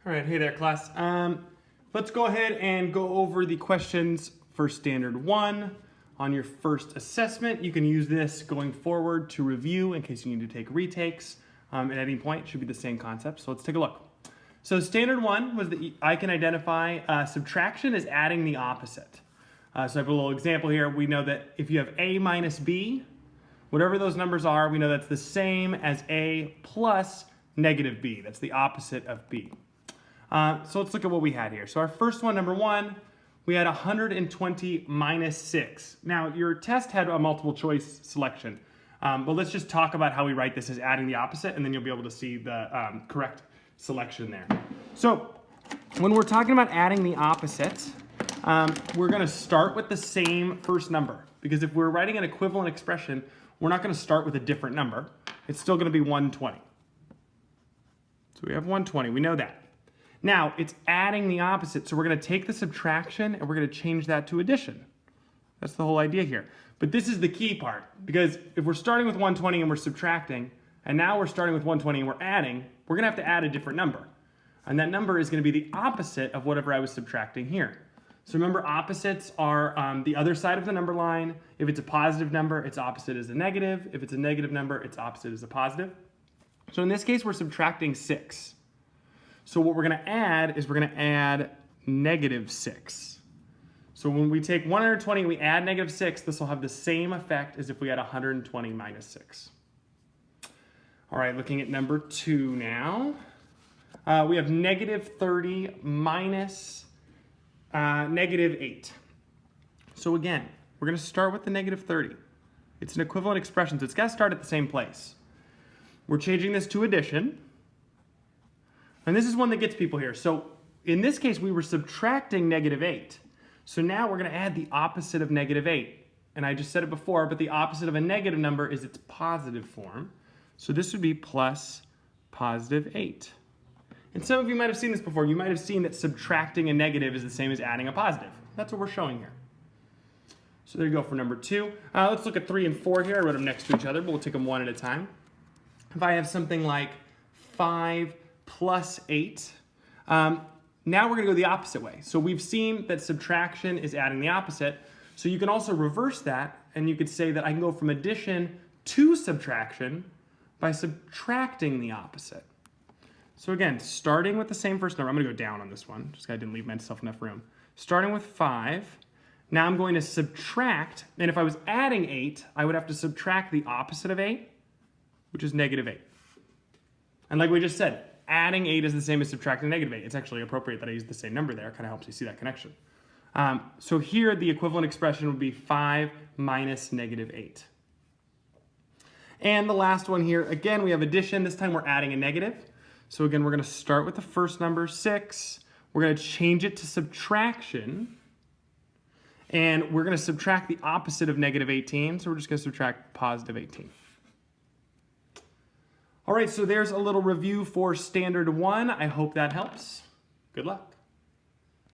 All right, hey there, class. Let's go ahead and go over the questions for Standard 1 on your first assessment. You can use this going forward to review in case you need to take retakes at any point. It should be the same concept, so let's take a look. So Standard 1 was that I can identify subtraction as adding the opposite. So I have a little example here. We know that if you have A minus B, whatever those numbers are, we know that's the same as A plus negative B. That's the opposite of B. So let's look at what we had here. So our first one, number 1, we had 120 minus 6. Now your test had a multiple choice selection, but let's just talk about how we write this as adding the opposite, and then you'll be able to see the correct selection there. So when we're talking about adding the opposite, we're going to start with the same first number, because if we're writing an equivalent expression, we're not going to start with a different number. It's still going to be 120. So we have 120, we know that. Now, it's adding the opposite, so we're going to take the subtraction and we're going to change that to addition. That's the whole idea here. But this is the key part, because if we're starting with 120 and we're subtracting, and now we're starting with 120 and we're adding, we're going to have to add a different number. And that number is going to be the opposite of whatever I was subtracting here. So remember, opposites are the other side of the number line. If it's a positive number, its opposite is a negative. If it's a negative number, its opposite is a positive. So in this case, we're subtracting 6. So what we're going to add is we're going to add negative 6. So when we take 120 and we add negative 6, this will have the same effect as if we had 120 minus 6. All right, looking at number 2 now. We have negative 30 minus negative 8. So again, we're going to start with the negative 30. It's an equivalent expression, so it's got to start at the same place. We're changing this to addition. And this is one that gets people here. So in this case, we were subtracting negative 8. So now we're going to add the opposite of negative 8. And I just said it before, but the opposite of a negative number is its positive form. So this would be plus positive 8. And some of you might have seen this before. You might have seen that subtracting a negative is the same as adding a positive. That's what we're showing here. So there you go for number 2. Let's look at 3 and 4 here. I wrote them next to each other, but we'll take them one at a time. If I have something like 5 plus 8, now we're going to go the opposite way. So we've seen that subtraction is adding the opposite. So you can also reverse that, and you could say that I can go from addition to subtraction by subtracting the opposite. So again, starting with the same first number, I'm going to go down on this one, just because I didn't leave myself enough room. Starting with 5, now I'm going to subtract, and if I was adding 8, I would have to subtract the opposite of 8, which is negative 8. And like we just said, adding 8 is the same as subtracting negative 8. It's actually appropriate that I use the same number there. It kind of helps you see that connection. So here, the equivalent expression would be 5 minus negative 8. And the last one here, again, we have addition. This time we're adding a negative. So again, we're going to start with the first number, 6. We're going to change it to subtraction. And we're going to subtract the opposite of negative 18. So we're just going to subtract positive 18. All right, so there's a little review for Standard 1. I hope that helps. Good luck.